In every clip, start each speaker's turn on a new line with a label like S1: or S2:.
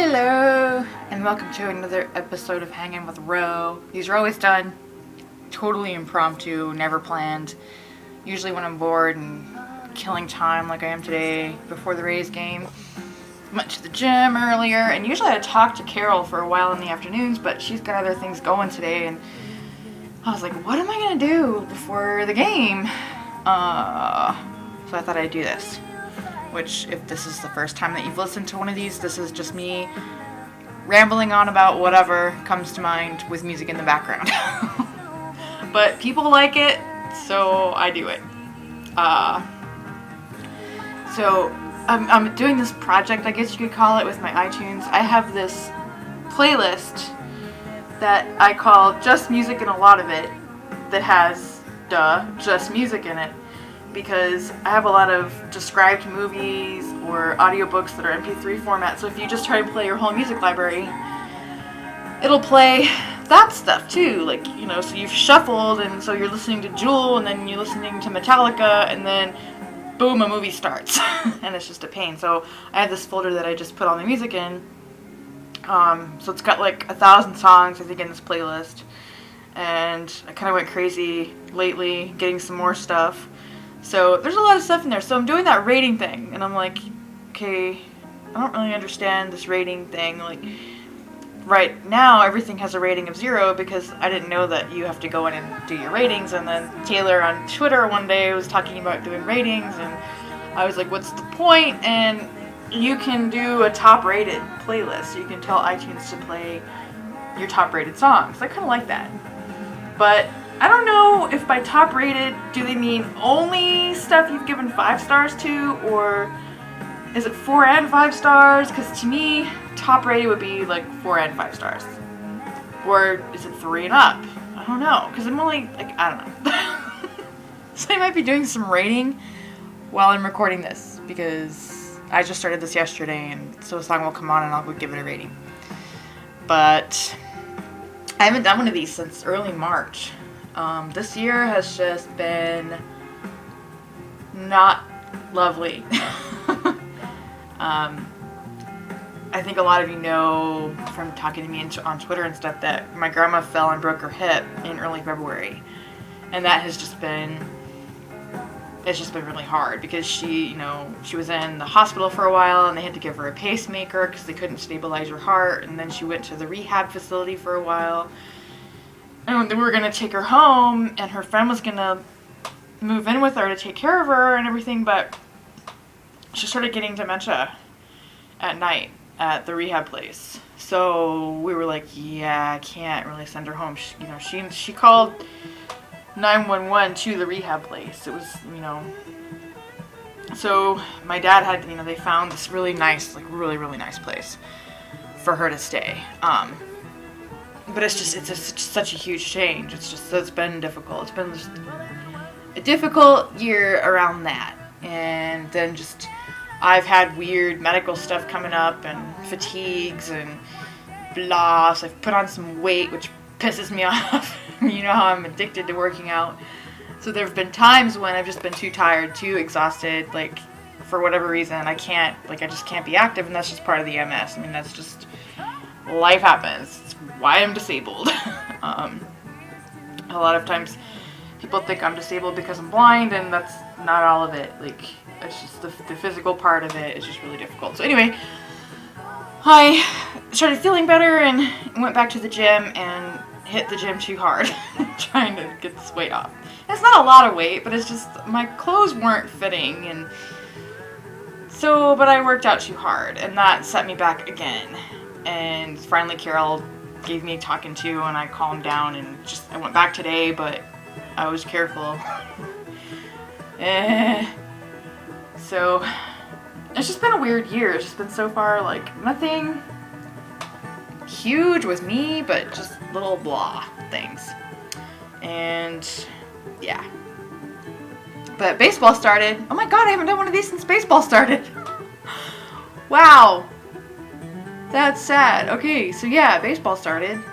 S1: Hello, and welcome to another episode of Hanging with Ro. These are always done totally impromptu, never planned. Usually when I'm bored and killing time like I am today before the Rays game. Went to the gym earlier, and usually I talk to Carol for a while in the afternoons, but she's got other things going today, and I was like, what am I going to do before the game? So I thought I'd do this. Which, if this is the first time that you've listened to one of these, this is just me rambling on about whatever comes to mind with music in the background. But people like it, so I do it. So I'm doing this project, I guess you could call it, with my iTunes. I have this playlist that I call Just Music and a lot of it that has, just music in it. Because I have a lot of described movies or audiobooks that are MP3 format, so if you just try to play your whole music library, it'll play that stuff too, like, you know, so you've shuffled, and so you're listening to Jewel, and then you're listening to Metallica, and then boom, a movie starts, and it's just a pain. So I have this folder that I just put all the music in, so it's got like 1,000 songs, I think, in this playlist, and I kind of went crazy lately, getting some more stuff. So there's a lot of stuff in there. So I'm doing that rating thing, and I'm like, okay, I don't really understand this rating thing. Like, right now everything has a rating of 0 because I didn't know that you have to go in and do your ratings. And then Taylor on Twitter one day was talking about doing ratings, and I was like, what's the point? And you can do a top rated playlist. So you can tell iTunes to play your top rated songs. I kind of like that. But I don't know if by top rated, do they mean only stuff you've given 5 stars to, or is it 4 and 5 stars? Because to me, top rated would be like 4 and 5 stars. Or is it 3 and up? I don't know, because I'm only, like, I don't know. So I might be doing some rating while I'm recording this, because I just started this yesterday, and so a song will come on and I'll give it a rating. But I haven't done one of these since early March. This year has just been not lovely. I think a lot of you know from talking to me on Twitter and stuff that my grandma fell and broke her hip in early February. And that has just been, it's just been really hard because she was in the hospital for a while, and they had to give her a pacemaker because they couldn't stabilize her heart. And then she went to the rehab facility for a while. And we were going to take her home, and her friend was going to move in with her to take care of her and everything, but she started getting dementia at night at the rehab place. So we were like, yeah, I can't really send her home. She called 911 to the rehab place. It was, so my dad had, they found this really nice, like really, really nice place for her to stay. But it's just such a huge change. It's been difficult. It's been just a difficult year around that. And then I've had weird medical stuff coming up and fatigues and blah. So I've put on some weight, which pisses me off. You know how I'm addicted to working out. So there have been times when I've just been too tired, too exhausted, like for whatever reason. I just can't be active, and that's just part of the MS. I mean, that's just, life happens. It's why I'm disabled. A lot of times people think I'm disabled because I'm blind, and that's not all of it. Like, it's just the physical part of it is just really difficult. So anyway, I started feeling better and went back to the gym and hit the gym too hard trying to get this weight off. And it's not a lot of weight, but it's just my clothes weren't fitting, and so, but I worked out too hard, and that set me back again. And finally Carol gave me a talking to, and I calmed down, and I went back today, but I was careful. So it's just been a weird year. It's just been so far like nothing huge with me, but just little blah things. And yeah. But baseball started. Oh my god, I haven't done one of these since baseball started. Wow. That's sad. Okay, so yeah, baseball started,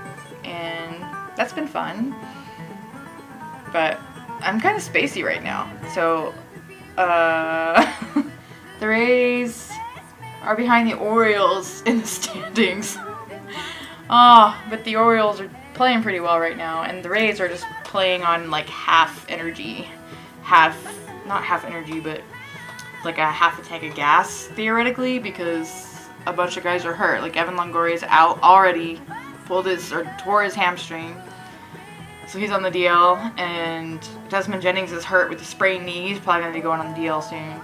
S1: and that's been fun. But I'm kind of spacey right now. So, the Rays are behind the Orioles in the standings. Oh, but the Orioles are playing pretty well right now, and the Rays are just playing on like half energy. Not half energy, but like a half a tank of gas, theoretically, because a bunch of guys are hurt. Like Evan Longoria's out already, tore his hamstring. So he's on the DL, and Desmond Jennings is hurt with a sprained knee. He's probably going to be going on the DL soon.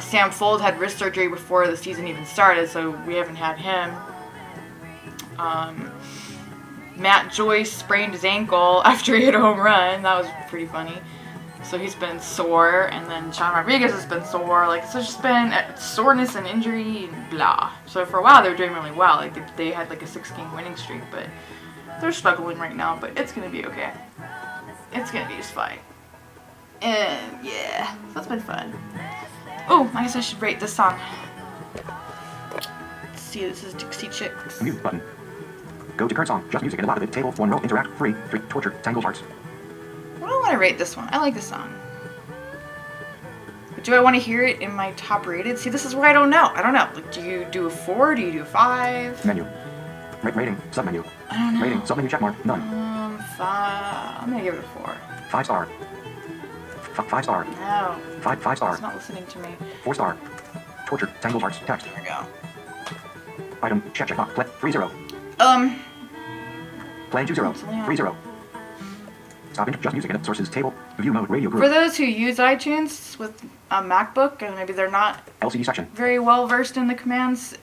S1: Sam Fold had wrist surgery before the season even started, so we haven't had him. Matt Joyce sprained his ankle after he hit a home run. That was pretty funny. So he's been sore, and then Sean Rodriguez has been sore. Like, so it's just been soreness and injury and blah. So for a while they were doing really well. Like they had like a 6-game winning streak, but they're struggling right now. But it's gonna be okay. It's gonna be just fine. And yeah, that's been fun. Oh, I guess I should rate this song. Let's see, this is Dixie Chicks.
S2: Mute button. Go to current song. Just music and a lot of it. Table. 1 row. Interact. 3. Torture. Tangled hearts.
S1: I don't want to rate this one. I like this song. But do I want to hear it in my top rated? See, this is where I don't know. I don't know. Like, do you do a 4? Do you do a 5?
S2: Menu. Rating. Submenu.
S1: I don't know.
S2: Rating. Submenu checkmark. None.
S1: 5. I'm gonna give it a 4.
S2: 5 star. 5 star.
S1: No.
S2: 5 star.
S1: It's not listening to me.
S2: 4 star. Torture. Tangled hearts. Text.
S1: There we go.
S2: Item. Check box. Play. 3-0. Playing 2-0. 3-0. Stopping. Just music and sources table. View mode. Radio group.
S1: For those who use iTunes with a MacBook and maybe they're not
S2: LCD section.
S1: very well versed in the commands,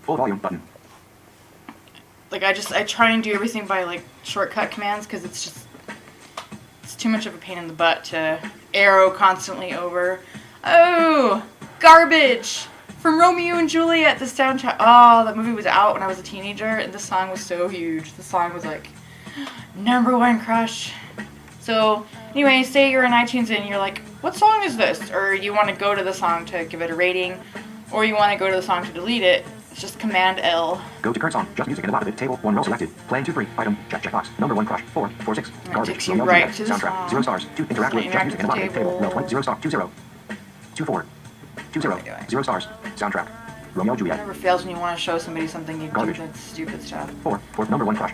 S2: Full volume button.
S1: like I try and do everything by like shortcut commands because it's too much of a pain in the butt to arrow constantly over. Oh, Garbage from Romeo and Juliet, the soundtrack. Oh, that movie was out when I was a teenager, and this song was so huge. The song was like #1 crush. So anyway, say you're in iTunes and you're like, what song is this? Or you want to go to the song to give it a rating, or you want to go to the song to delete it. It's just Command L.
S2: Go to current song. Just music and a lot of it. Table. 1 row selected. Playing 2-3. Item. Checkbox. #1 crush. 4. 4-6. Garbage.
S1: Takes you
S2: Romeo
S1: right
S2: Juliet.
S1: to the
S2: Soundtrack.
S1: song.
S2: 0 stars. 2. Interact with. Just music and a lot of it. Table.
S1: Table.
S2: 0 star. 2-0. 2-4. 2-0. 0 stars. Soundtrack. Romeo
S1: It
S2: Juliet.
S1: never fails when you want to show somebody something you do
S2: Garbage.
S1: that's stupid stuff.
S2: 4. #1 crush.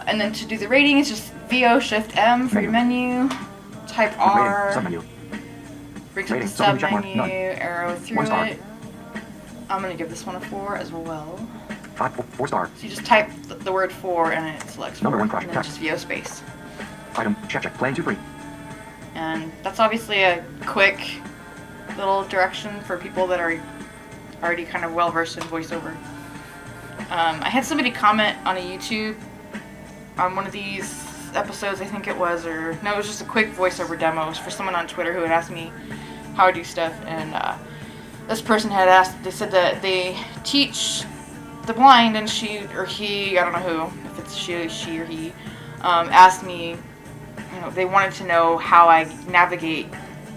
S1: And then to do the rating, it's just VO Shift M for your menu. Type R.
S2: Rating. Submenu.
S1: Brings up the
S2: Rating.
S1: sub
S2: Submenu checkmark.
S1: menu.
S2: None.
S1: Arrow through
S2: 1 star.
S1: it. I'm gonna give this one a 4 as well.
S2: 4 star.
S1: So you just type the word 4 and it selects 4.
S2: #1 crush.
S1: And then
S2: Text.
S1: just VO space.
S2: Item. Check. Playing 2-3.
S1: And that's obviously a quick little direction for people that are already kind of well versed in voiceover. I had somebody comment on a YouTube on one of these episodes, I think it was, or no, it was just a quick voiceover demo. It was for someone on Twitter who had asked me how I do stuff, and this person had asked, they said that they teach the blind, and she or he, I don't know who, if it's she or he, asked me, you know, they wanted to know how I navigate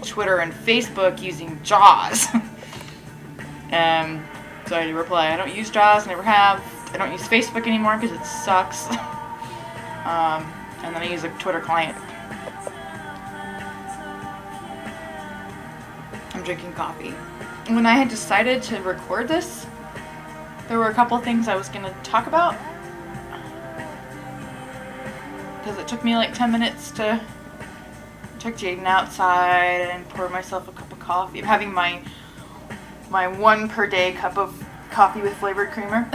S1: Twitter and Facebook using JAWS. So I reply, I don't use JAWS, never have. I don't use Facebook anymore because it sucks. And then I use a Twitter client. I'm drinking coffee. When I had decided to record this, there were a couple things I was going to talk about. Because it took me like 10 minutes to check Jaden outside and pour myself a cup of coffee. I'm having my 1 per day cup of coffee with flavored creamer.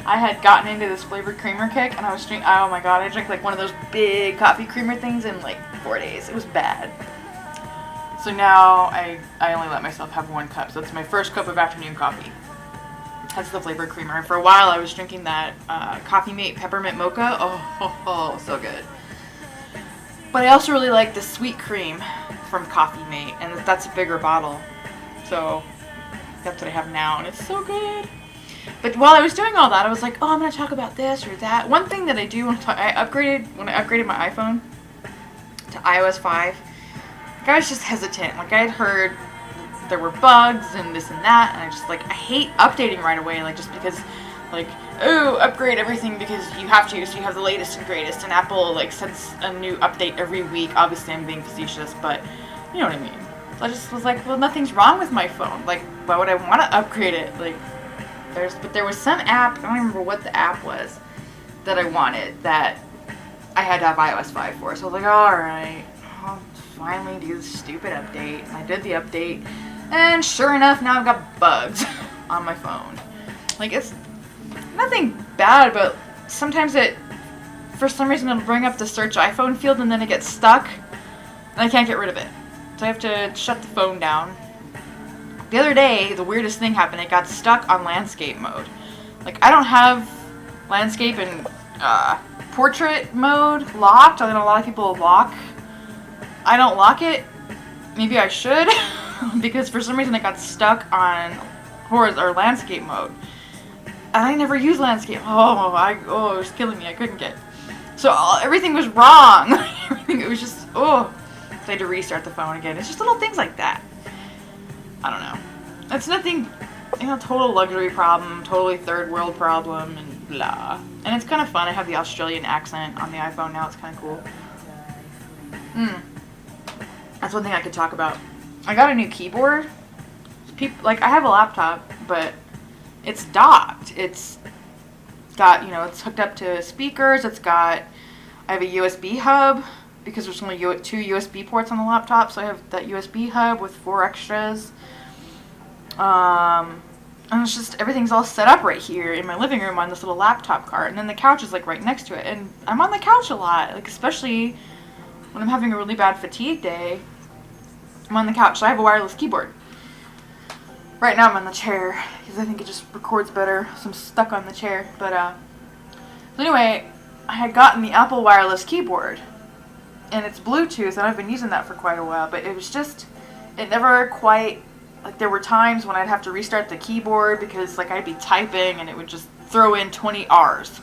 S1: I had gotten into this flavored creamer kick, and I was drinking, oh my god, I drank like one of those big coffee creamer things in like 4 days. It was bad. So now I only let myself have 1 cup. So that's my first cup of afternoon coffee. That's the flavored creamer. And for a while I was drinking that Coffee Mate Peppermint Mocha. Oh, so good. But I also really like the sweet cream from Coffee Mate, and that's a bigger bottle. So that's what I have now, and it's so good. But while I was doing all that, I was like, oh, I'm going to talk about this or that. One thing that I do want to talk, when I upgraded my iPhone to iOS 5, like, I was just hesitant. Like, I had heard there were bugs and this and that, and I hate updating right away, like, just because, like, oh, upgrade everything because you have to, so you have the latest and greatest, and Apple, like, sends a new update every week. Obviously, I'm being facetious, but you know what I mean. So I just was like, well, nothing's wrong with my phone. Like, why would I want to upgrade it? Like, but there was some app, I don't remember what the app was, that I wanted that I had to have iOS 5 for. So I was like, alright, I'll finally do this stupid update. And I did the update, and sure enough, now I've got bugs on my phone. Like, it's nothing bad, but sometimes for some reason, it'll bring up the search iPhone field, and then it gets stuck, and I can't get rid of it. So I have to shut the phone down. The other day, the weirdest thing happened. It got stuck on landscape mode. Like, I don't have landscape and portrait mode locked. I know a lot of people lock. I don't lock it. Maybe I should, because for some reason it got stuck on landscape mode. And I never use landscape. It was killing me. I couldn't get. So everything was wrong. It was just, so I had to restart the phone again. It's just little things like that. I don't know. It's nothing, total luxury problem, totally third world problem, and blah. And it's kind of fun. I have the Australian accent on the iPhone now. It's kind of cool. That's one thing I could talk about. I got a new keyboard. I have a laptop, but it's docked. It's got, it's hooked up to speakers. I have a USB hub because there's only 2 USB ports on the laptop, so I have that USB hub with 4 extras. And it's just, everything's all set up right here in my living room on this little laptop cart, and then the couch is like right next to it, and I'm on the couch a lot, like especially when I'm having a really bad fatigue day. I'm on the couch, so I have a wireless keyboard. Right now I'm on the chair because I think it just records better, so I'm stuck on the chair. But so anyway, I had gotten the Apple wireless keyboard, and it's Bluetooth, and I've been using that for quite a while, but it never quite, like, there were times when I'd have to restart the keyboard because, like, I'd be typing and it would just throw in 20 R's,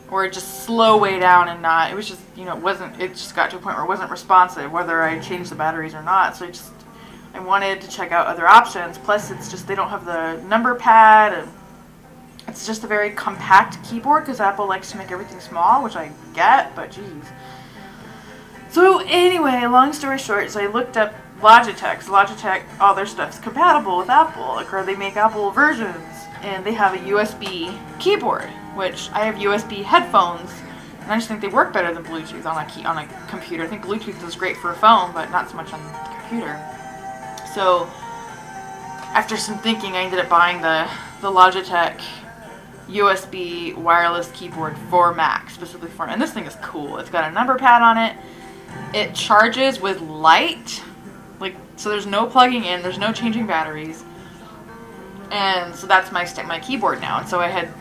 S1: or it just slow way down and not, it was just, it just got to a point where it wasn't responsive, whether I changed the batteries or not. So I wanted to check out other options. Plus, it's just, they don't have the number pad, and it's just a very compact keyboard because Apple likes to make everything small, which I get, but geez. So anyway, long story short, so I looked up Logitech, all their stuff's compatible with Apple, or they make Apple versions, and they have a USB keyboard, which I have USB headphones, and I just think they work better than Bluetooth on a computer. I think Bluetooth is great for a phone, but not so much on the computer. So after some thinking, I ended up buying the Logitech USB wireless keyboard for Mac, specifically for, and this thing is cool. It's got a number pad on it. It charges with light. So there's no plugging in, there's no changing batteries, and so that's my keyboard now. And so I had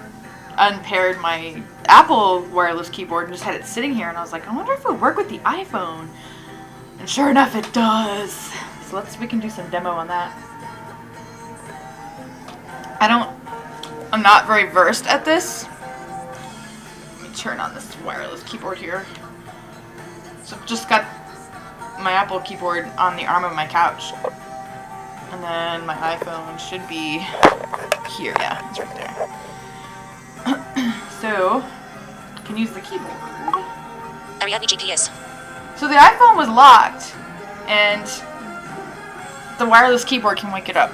S1: unpaired my Apple wireless keyboard and just had it sitting here, and I was like, I wonder if it would work with the iPhone. And sure enough, it does. So we can do some demo on that. I'm not very versed at this. Let me turn on this wireless keyboard here. So I've just got my Apple keyboard on the arm of my couch, and then my iPhone should be here. Yeah, it's right there. So I can use the keyboard.
S3: Ariadne GPS.
S1: So the iPhone was locked, and the wireless keyboard can wake it up.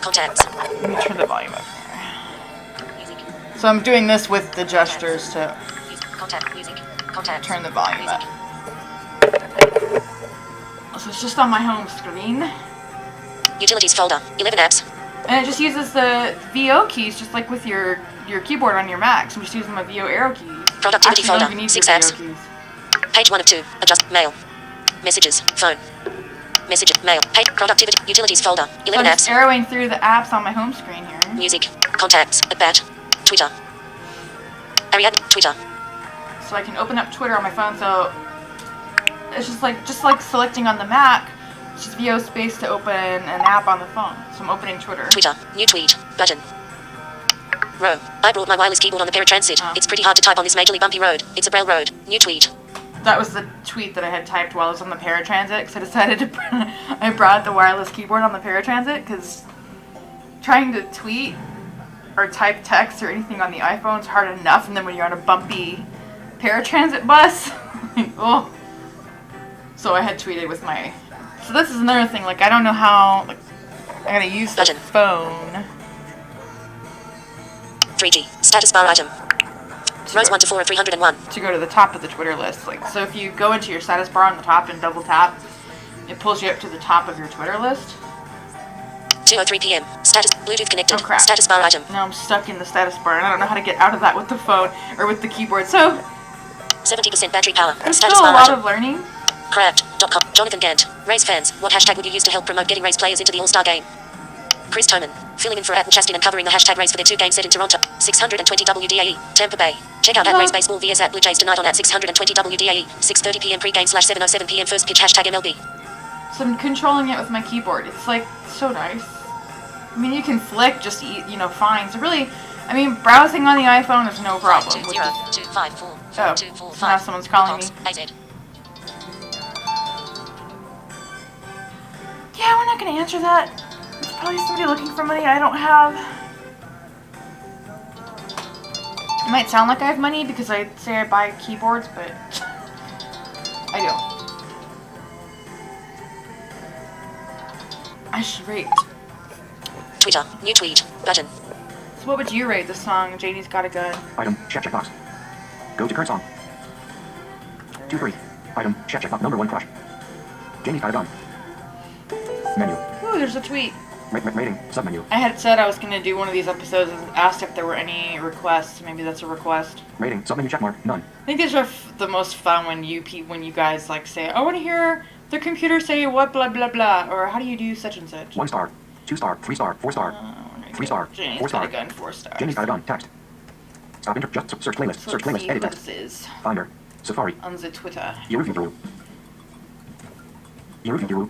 S3: Contacts.
S1: Let me turn the volume up here.
S3: Music.
S1: So I'm doing this with the gestures to
S3: Contact. Music. Contact.
S1: turn the volume
S3: Music.
S1: up. So it's just on my home screen.
S3: Utilities folder. 11 apps.
S1: And it just uses the VO keys, just like with your keyboard on your Mac. So I'm just using my VO arrow keys.
S3: Productivity
S1: Actually, you don't
S3: folder.
S1: even need
S3: 6
S1: your
S3: apps.
S1: VO keys.
S3: Page 1 of 2. Adjust. Mail. Messages. Phone. Messages. Mail. Page. Productivity. Utilities folder.
S1: So
S3: 11
S1: I'm just
S3: apps.
S1: arrowing through the apps on my home screen here.
S3: Music. Contacts. At bat. Twitter. Ariadne. Twitter.
S1: So I can open up Twitter on my phone. So it's just like selecting on the Mac. It's just VO space to open an app on the phone. So I'm opening Twitter.
S3: Twitter. New tweet. Button. Row. I brought my wireless keyboard on the paratransit.
S1: Oh.
S3: It's pretty hard to type on this majorly bumpy road. It's a Braille road. New tweet.
S1: That was the tweet that I had typed while I was on the paratransit, because I decided to I brought the wireless keyboard on the paratransit, because trying to tweet or type text or anything on the iPhone is hard enough, and then when you're on a bumpy paratransit bus, oh. So I had tweeted with my So this is another thing. Like I don't know how. Like I gotta use the
S3: Button.
S1: phone.
S3: 3G. Status bar item. Rows 1 to 4 of 301.
S1: To go to the top of the Twitter list. Like so, if you go into your status bar on the top and double tap, it pulls you up to the top of your Twitter list.
S3: 2:03 p.m. Status. Bluetooth connected.
S1: Oh crap!
S3: Status bar item.
S1: Now I'm stuck in the status bar, and I don't know how to get out of that with the phone or with the keyboard. So
S3: 70% battery power.
S1: there's
S3: Status
S1: still a
S3: bar
S1: lot
S3: item.
S1: of learning.
S3: Craft.com. Jonathan Gant. Raise fans. What hashtag would you use to help promote getting Rays players into the All-Star game? Chris Toman. Filling in for Atten Chastin and covering the hashtag Rays for their 2-game set in Toronto. 620 WDAE. Tampa Bay. Check out at Rays Baseball vs at Blue Jays tonight on at 620 WDAE. 6:30 p.m. pre-game /7:07 p.m. first pitch hashtag MLB.
S1: So I'm controlling it with my keyboard. It's like so nice. I mean, you can flick just fine. So really, I mean, browsing on the iPhone is no problem.
S3: 2
S1: which
S3: 0
S1: is-
S3: 2 5 4
S1: Oh,
S3: 2 4
S1: so now
S3: 5.
S1: someone's calling me.
S3: AZ.
S1: Yeah, we're not gonna answer that. It's probably somebody looking for money I don't have. It might sound like I have money because I say I buy keyboards, but I don't. I should rate.
S3: Twitter. New tweet. Button.
S1: So what would you rate the song Janie's Got a Gun?
S2: Item, check box. Go to current song. 2, 3. Item, check box. Number 1 crush. Jamie's got a gun. Menu.
S1: Ooh, there's a tweet.
S2: Rating, submenu.
S1: I had said I was going to do one of these episodes and asked if there were any requests. Maybe that's a request.
S2: Rating, submenu checkmark, none.
S1: I think these are the most fun when you guys like say, I want to hear the computer say what blah blah blah, or how do you do such and such.
S2: 1 star, 2 star, 3 star, 4 star. 3 star,
S1: Janie's
S2: 4
S1: got
S2: star.
S1: a gun, 4 stars.
S2: Jamie's got a gun, text. Stop enter, just search playlist,
S1: So
S2: search
S1: let's
S2: playlist,
S1: see
S2: edit
S1: what
S2: text.
S1: this is
S2: Finder, Safari,
S1: on the Twitter.
S2: Yeru,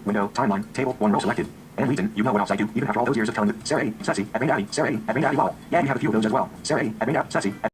S2: window, timeline, table, 1 row selected. And reason, you know what else I do, even after all those years of telling you, Sarah A, Sassy, at Main Daddy, Sarah A, at Main Daddy, wow. Yeah, you have a few of those as well. Sarah A, at Main Daddy, Sassy, at